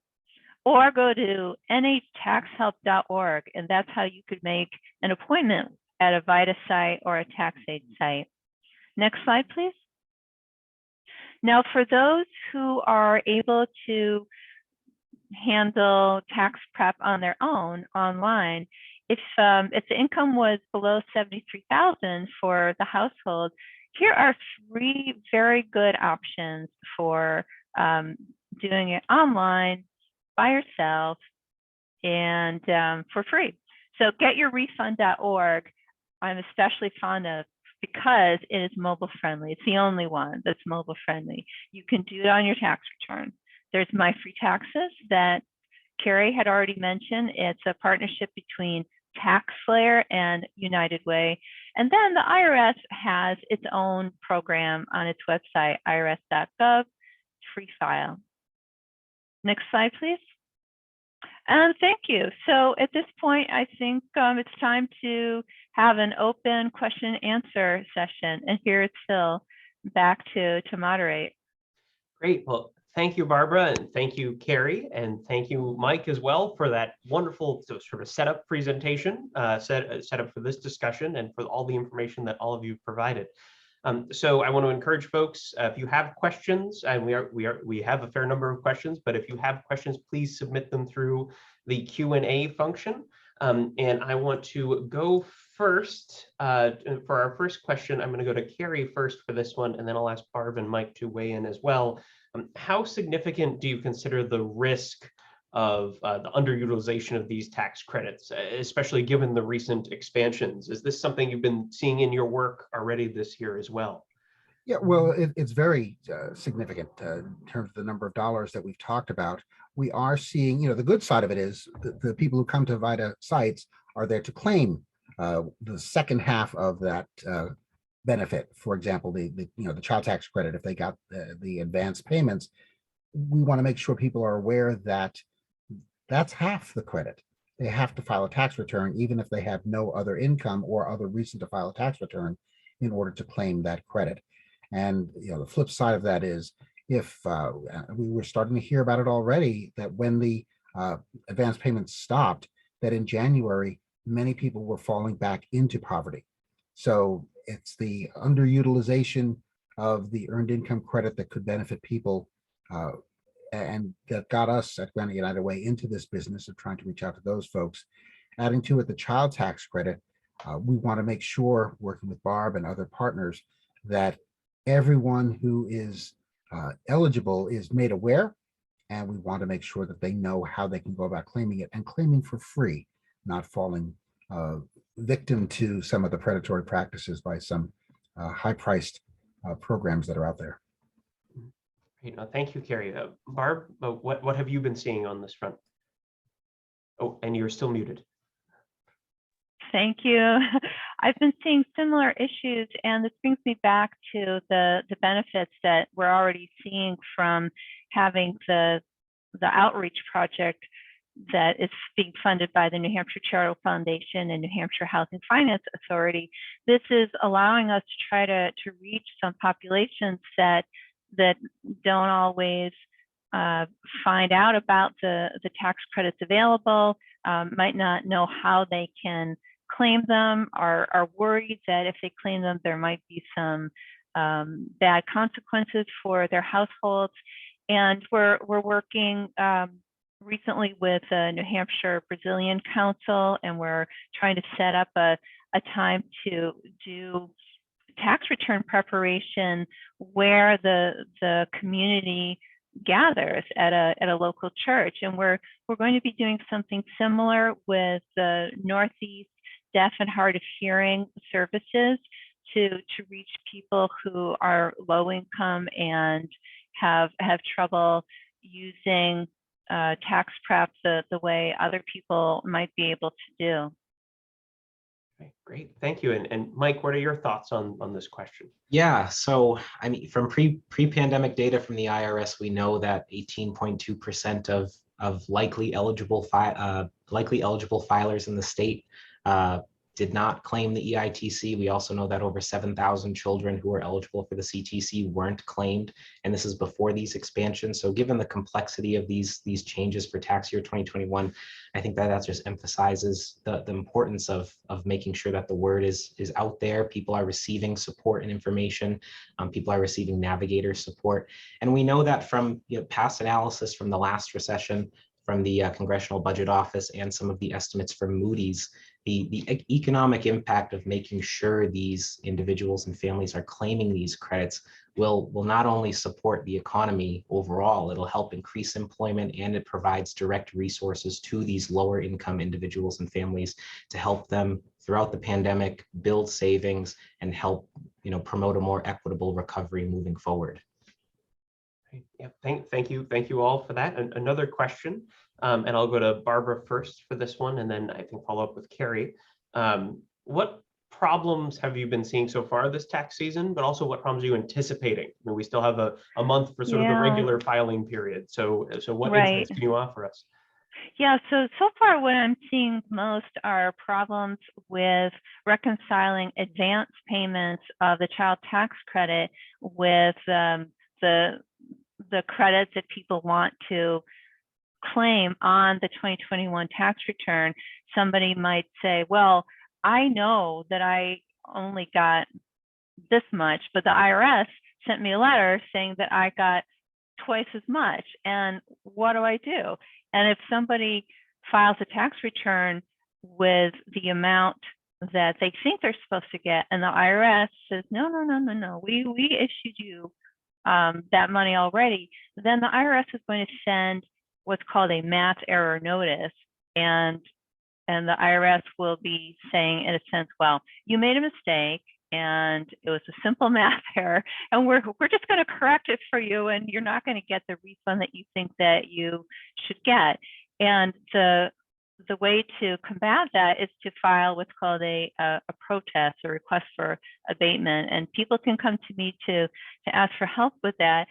or go to nhtaxhelp.org, and that's how you could make an appointment at a VITA site or a TaxAid site. Next slide, please. Now, for those who are able to handle tax prep on their own online, if the income was below 73,000 for the household, here are 3 very good options for doing it online by yourself and for free. So getyourrefund.org, I'm especially fond of because it is mobile friendly. It's the only one that's mobile friendly. You can do it on your tax return. There's My Free Taxes that Cary had already mentioned. It's a partnership between TaxSlayer and United Way. And then the IRS has its own program on its website, irs.gov, free file. Next slide, please. And thank you. So at this point, I think it's time to have an open question and answer session. And here it's Phil back to moderate. Great. Well, thank you, Barbara, and thank you, Cary, and thank you, Mike, as well, for that wonderful sort of setup presentation, setup for this discussion, and for all the information that all of you provided. So I want to encourage folks, if you have questions, and we have a fair number of questions, but if you have questions, please submit them through the Q&A function. And I want to go first for our first question. I'm going to go to Cary first for this one, and then I'll ask Barb and Mike to weigh in as well. How significant do you consider the risk of the underutilization of these tax credits, especially given the recent expansions? Is this something you've been seeing in your work already this year as well? Yeah, well, it's very significant in terms of the number of dollars that we've talked about. We are seeing, the good side of it is the people who come to VITA sites are there to claim the second half of that benefit. For example, the child tax credit, if they got the advance payments. We want to make sure people are aware that that's half the credit. They have to file a tax return, even if they have no other income or other reason to file a tax return in order to claim that credit. And the flip side of that is, if we were starting to hear about it already, that when the advance payments stopped, that in January, many people were falling back into poverty. So it's the underutilization of the earned income credit that could benefit people, and that got us at Granite United Way into this business of trying to reach out to those folks. Adding to it the child tax credit, we want to make sure, working with Barb and other partners, that everyone who is eligible is made aware, and we want to make sure that they know how they can go about claiming it, and claiming for free, not falling victim to some of the predatory practices by some high-priced programs that are out there. Great. No, thank you, Cary. Barb, what have you been seeing on this front? Oh, and you're still muted. Thank you. I've been seeing similar issues, and this brings me back to the benefits that we're already seeing from having the outreach project that is being funded by the New Hampshire Charitable Foundation and New Hampshire Housing Finance Authority. This is allowing us to try to reach some populations that don't always find out about the tax credits available, might not know how they can claim them, are worried that if they claim them, there might be some bad consequences for their households. And we're working recently with New Hampshire Brazilian Council, and we're trying to set up a time to do tax return preparation where the community gathers at a local church. And we're going to be doing something similar with the Northeast Deaf and Hard of Hearing services to reach people who are low income and have trouble using tax prep the way other people might be able to do. Okay, great, thank you. And Mike, what are your thoughts on this question? Yeah, so I mean, from pre-pandemic data from the IRS, we know that 18.2% of likely eligible filers in the state did not claim the EITC. We also know that over 7,000 children who are eligible for the CTC weren't claimed, and this is before these expansions. So given the complexity of these changes for tax year 2021, I think that just emphasizes the importance of making sure that the word is out there. People are receiving support and information. People are receiving navigator support. And we know that from past analysis from the last recession, from the Congressional Budget Office, and some of the estimates from Moody's, the economic impact of making sure these individuals and families are claiming these credits will not only support the economy overall, it'll help increase employment, and it provides direct resources to these lower income individuals and families to help them throughout the pandemic build savings and help promote a more equitable recovery moving forward. Yeah, thank you all for that. And another question, and I'll go to Barbara first for this one, and then I can follow up with Cary. What problems have you been seeing so far this tax season, but also what problems are you anticipating? I mean, we still have a month for sort of the regular filing period. So what insights can you offer us? Yeah, so far what I'm seeing most are problems with reconciling advance payments of the child tax credit with the credits that people want to claim on the 2021 tax return. Somebody might say, well, I know that I only got this much, but the IRS sent me a letter saying that I got twice as much. And what do I do? And if somebody files a tax return with the amount that they think they're supposed to get, and the IRS says, no, we issued you that money already, then the IRS is going to send what's called a math error notice. And the IRS will be saying, in a sense, well, you made a mistake and it was a simple math error, and we're just going to correct it for you, and you're not going to get the refund that you think that you should get. And the way to combat that is to file what's called a protest, a request for abatement, and people can come to me to ask for help with that.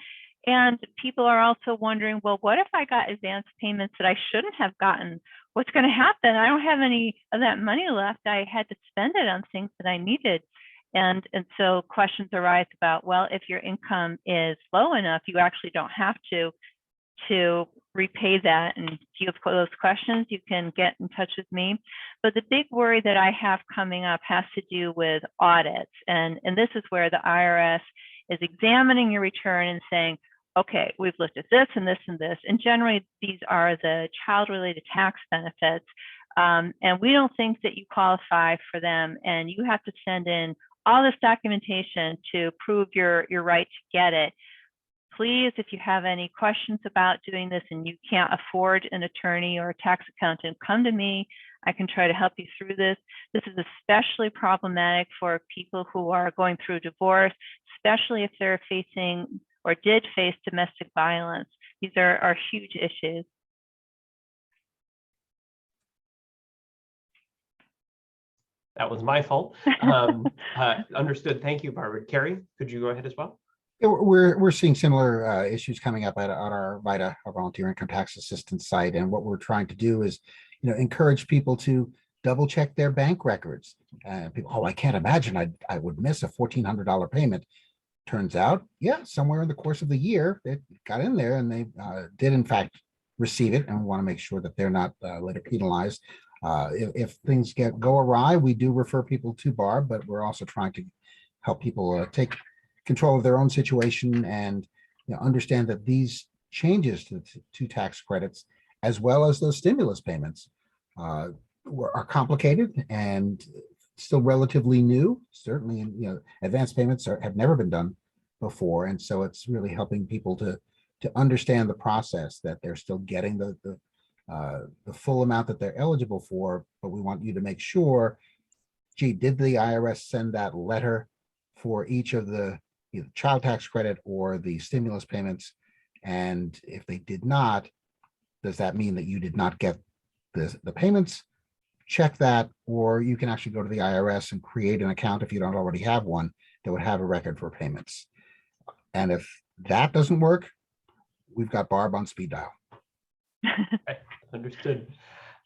And people are also wondering, well, what if I got advance payments that I shouldn't have gotten? What's going to happen? I don't have any of that money left. I had to spend it on things that I needed. And so questions arise about, well, if your income is low enough, you actually don't have to repay that. And if you have those questions, you can get in touch with me. But the big worry that I have coming up has to do with audits. And this is where the IRS is examining your return and saying, okay, we've looked at this and this and this. And generally, these are the child-related tax benefits. And we don't think that you qualify for them. And you have to send in all this documentation to prove your right to get it. Please, if you have any questions about doing this and you can't afford an attorney or a tax accountant, come to me. I can try to help you through this. This is especially problematic for people who are going through divorce, especially if they're facing or did face domestic violence. These are huge issues. That was my fault. Understood. Thank you, Barbara. Cary, could you go ahead as well? Yeah, we're seeing similar issues coming up at our VITA, our volunteer income tax assistance site, and what we're trying to do is, encourage people to double check their bank records. People, oh, I can't imagine I would miss a $1,400 payment. Turns out, yeah, somewhere in the course of the year, it got in there, and they did in fact receive it, and we want to make sure that they're not later penalized. If things go awry, we do refer people to Barb, but we're also trying to help people take control of their own situation and understand that these changes to tax credits, as well as those stimulus payments, are complicated and still relatively new. Certainly, advance payments have never been done before, and so it's really helping people to understand the process, that they're still getting the full amount that they're eligible for, but we want you to make sure, gee, did the IRS send that letter for each of the either child tax credit or the stimulus payments? And if they did not, does that mean that you did not get the payments? Check that, or you can actually go to the IRS and create an account if you don't already have one that would have a record for payments. And if that doesn't work, we've got Barb on speed dial. Okay, understood.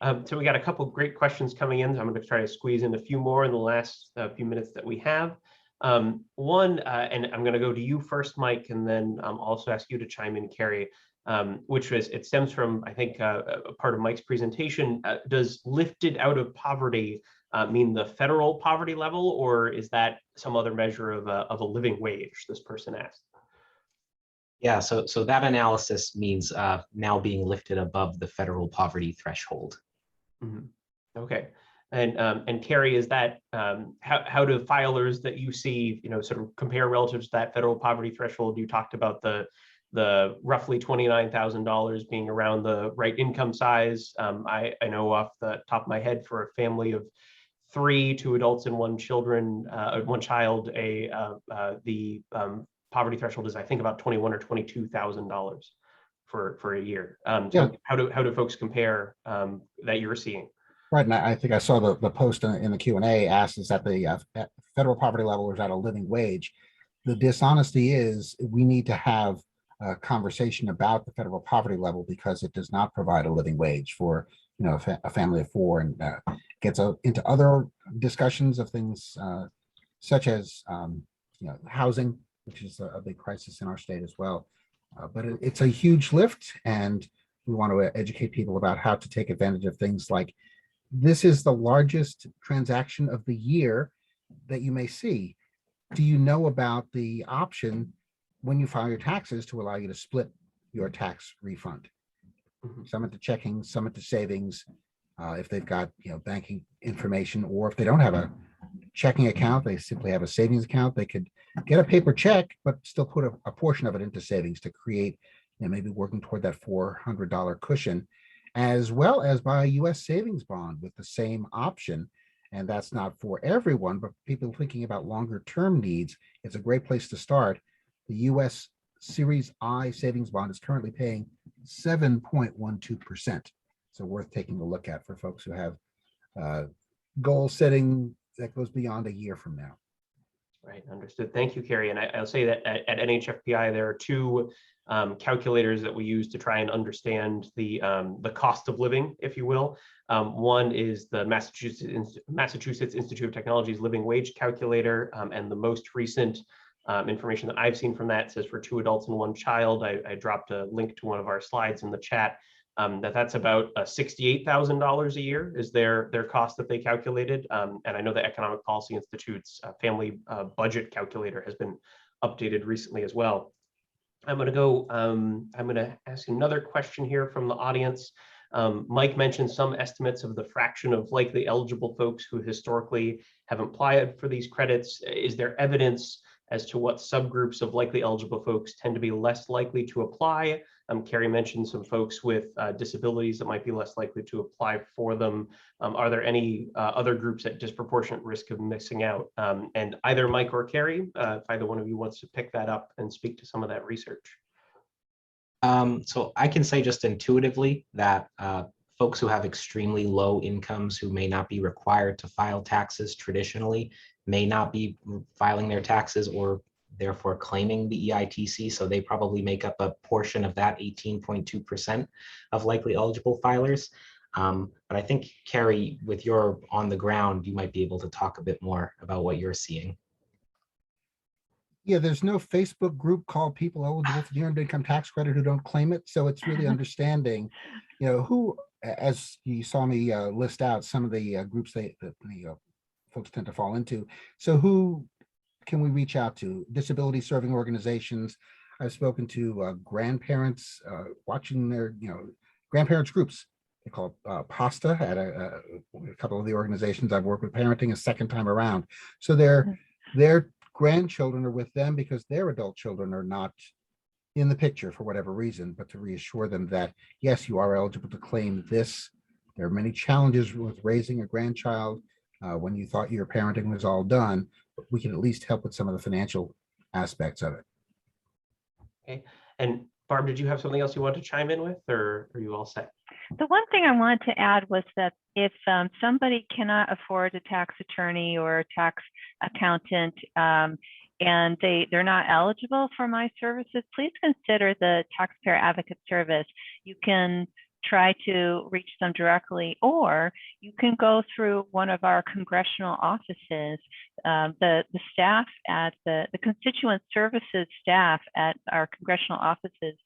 So we got a couple great questions coming in. So I'm going to try to squeeze in a few more in the last few minutes that we have. One, and I'm going to go to you first, Mike, and then also ask you to chime in, Cary, which was, it stems from, I think, a part of Mike's presentation. Does lifted out of poverty mean the federal poverty level, or is that some other measure of a living wage, this person asked? Yeah, so that analysis means now being lifted above the federal poverty threshold. Mm-hmm. Okay. And Cary, is that how do filers that you see, sort of compare relative to that federal poverty threshold? You talked about the roughly $29,000 being around the right income size. I know off the top of my head, for a family of 3, 2 adults and 1 child, the poverty threshold is, I think, about $21,000 or $22,000 for a year. So Yeah. how do folks compare that you're seeing? Right, and I think I saw the post in the Q&A asked, is that the federal poverty level is at a living wage. The dishonesty is we need to have a conversation about the federal poverty level, because it does not provide a living wage for a family of 4, and gets into other discussions of things such as housing, which is a big crisis in our state as well. But it's a huge lift, and we want to educate people about how to take advantage of things like, this is the largest transaction of the year that you may see. Do you know about the option when you file your taxes to allow you to split your tax refund? Some into checking, some into savings, if they've got banking information, or if they don't have a checking account, they simply have a savings account. They could get a paper check, but still put a portion of it into savings to create, maybe working toward that $400 cushion, as well as buy a U.S. savings bond with the same option. And that's not for everyone, but people thinking about longer term needs, it's a great place to start. The U.S. Series I savings bond is currently paying 7.12%. So worth taking a look at for folks who have goal setting that goes beyond a year from now. Right, understood. Thank you, Cary. And I'll say that at NHFPI, there are 2 calculators that we use to try and understand the cost of living, if you will. One is the Massachusetts Institute of Technology's living wage calculator, and the most recent information that I've seen from that says for 2 adults and 1 child. I dropped a link to one of our slides in the chat. That's about $68,000 a year is their cost that they calculated. And I know the Economic Policy Institute's family budget calculator has been updated recently as well. I'm going to ask another question here from the audience. Mike mentioned some estimates of the fraction of likely eligible folks who historically have applied for these credits. Is there evidence as to what subgroups of likely eligible folks tend to be less likely to apply? Cary mentioned some folks with disabilities that might be less likely to apply for them. Are there any other groups at disproportionate risk of missing out? And either Mike or Cary, if either one of you wants to pick that up and speak to some of that research. So I can say just intuitively that folks who have extremely low incomes, who may not be required to file taxes traditionally, may not be filing their taxes or therefore claiming the EITC. So they probably make up a portion of that 18.2% of likely eligible filers. But I think, Cary, with your on the ground, you might be able to talk a bit more about what you're seeing. Yeah, there's no Facebook group called people eligible for the earned income tax credit who don't claim it. So it's really understanding, who, as you saw me list out some of the groups that the folks tend to fall into. So who can we reach out to? Disability serving organizations. I've spoken to grandparents watching their, grandparents groups. They call it PASTA at a couple of the organizations I've worked with, parenting a second time around. So their grandchildren are with them because their adult children are not in the picture for whatever reason, but to reassure them that, yes, you are eligible to claim this. There are many challenges with raising a grandchild when you thought your parenting was all done, but we can at least help with some of the financial aspects of it. Okay. And Barb, did you have something else you want to chime in with, or are you all set? The one thing I wanted to add was that if somebody cannot afford a tax attorney or a tax accountant, and they're not eligible for my services, please consider the Taxpayer Advocate Service. You can try to reach them directly, or you can go through one of our congressional offices. The staff at the constituent services staff at our congressional offices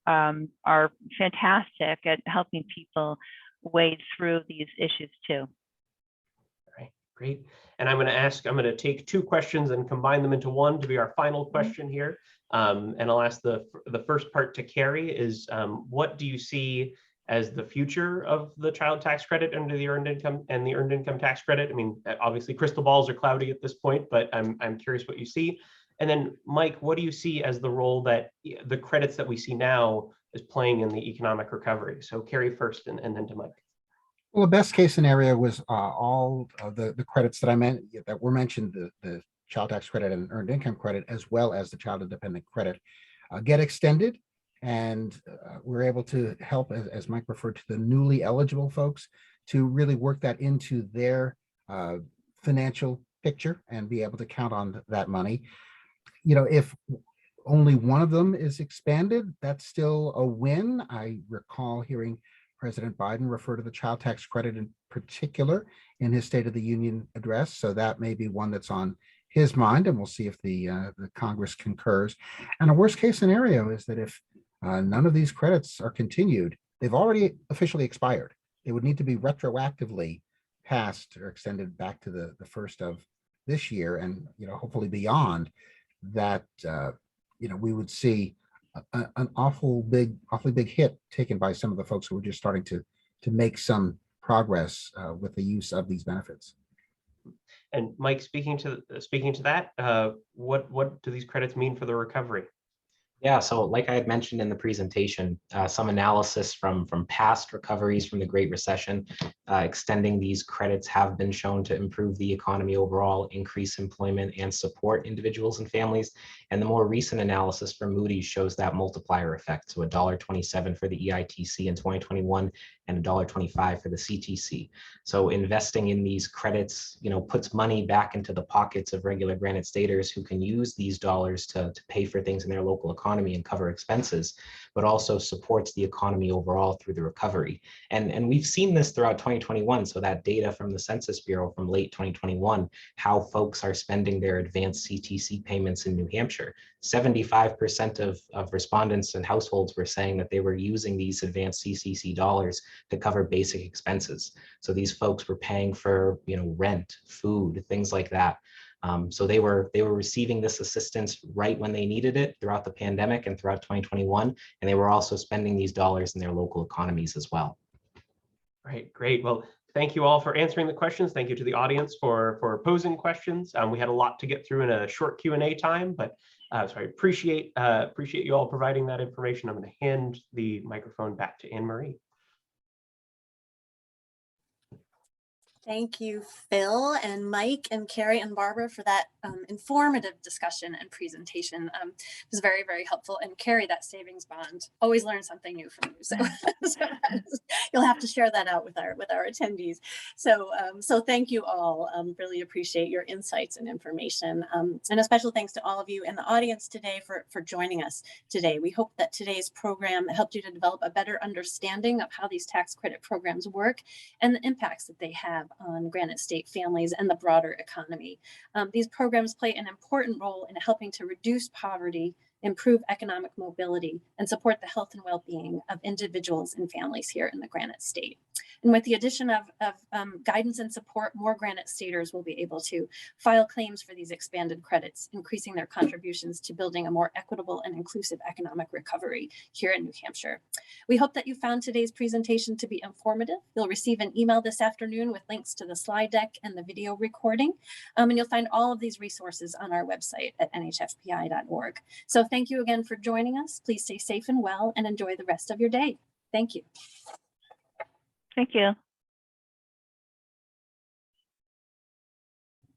are fantastic at helping people wade through these issues too. All right, great. And I'm going to take two questions and combine them into one to be our final question here. And I'll ask the first part to Cary is, what do you see as the future of the child tax credit under the earned income and the earned income tax credit? I mean, obviously crystal balls are cloudy at this point, but I'm curious what you see. And then Mike, what do you see as the role that the credits that we see now is playing in the economic recovery? So Cary first and then to Mike. Well, the best case scenario was all of the credits that were mentioned, the child tax credit and earned income credit, as well as the child independent credit, get extended. And we're able to help, as Mike referred to, the newly eligible folks to really work that into their financial picture and be able to count on that money. You know, if only one of them is expanded, that's still a win. I recall hearing President Biden refer to the child tax credit in particular in his State of the Union address. So that may be one that's on his mind, and we'll see if the Congress concurs. And a worst case scenario is that if none of these credits are continued, they've already officially expired. They would need to be retroactively passed or extended back to the first of this year, and hopefully beyond that. We would see an awfully big hit taken by some of the folks who are just starting to make some progress with the use of these benefits. And Mike, speaking to that, what do these credits mean for the recovery? Yeah, so like I had mentioned in the presentation, some analysis from past recoveries from the Great Recession, extending these credits have been shown to improve the economy overall, increase employment, and support individuals and families. And the more recent analysis from Moody's shows that multiplier effect, so $1.27 for the EITC in 2021 and $1.25 for the CTC. So investing in these credits, puts money back into the pockets of regular Granite staters who can use these dollars to pay for things in their local economy and cover expenses, but also supports the economy overall through the recovery. And we've seen this throughout 2021. So that data from the Census Bureau from late 2021, how folks are spending their advanced CTC payments in New Hampshire. 75% of respondents and households were saying that they were using these advanced CCC dollars to cover basic expenses. So these folks were paying for, rent, food, things like that. So they were receiving this assistance right when they needed it throughout the pandemic and throughout 2021, and they were also spending these dollars in their local economies as well. Right, great. Well, thank you all for answering the questions. Thank you to the audience for posing questions. We had a lot to get through in a short Q&A time, but appreciate you all providing that information. I'm going to hand the microphone back to Anne-Marie. Thank you, Phil and Mike and Cary and Barbara, for that informative discussion and presentation. It was very, very helpful. And Cary, that savings bond, always learn something new from you. So, you'll have to share that out with our attendees. So thank you all. Really appreciate your insights and information. And a special thanks to all of you in the audience today for joining us today. We hope that today's program helped you to develop a better understanding of how these tax credit programs work and the impacts that they have on Granite State families and the broader economy. These programs play an important role in helping to reduce poverty, improve economic mobility, and support the health and well-being of individuals and families here in the Granite State. And with the addition of guidance and support, more Granite Staters will be able to file claims for these expanded credits, increasing their contributions to building a more equitable and inclusive economic recovery here in New Hampshire. We hope that you found today's presentation to be informative. You'll receive an email this afternoon with links to the slide deck and the video recording. And you'll find all of these resources on our website at nhfpi.org. So thank you again for joining us. Please stay safe and well and enjoy the rest of your day. Thank you. Thank you.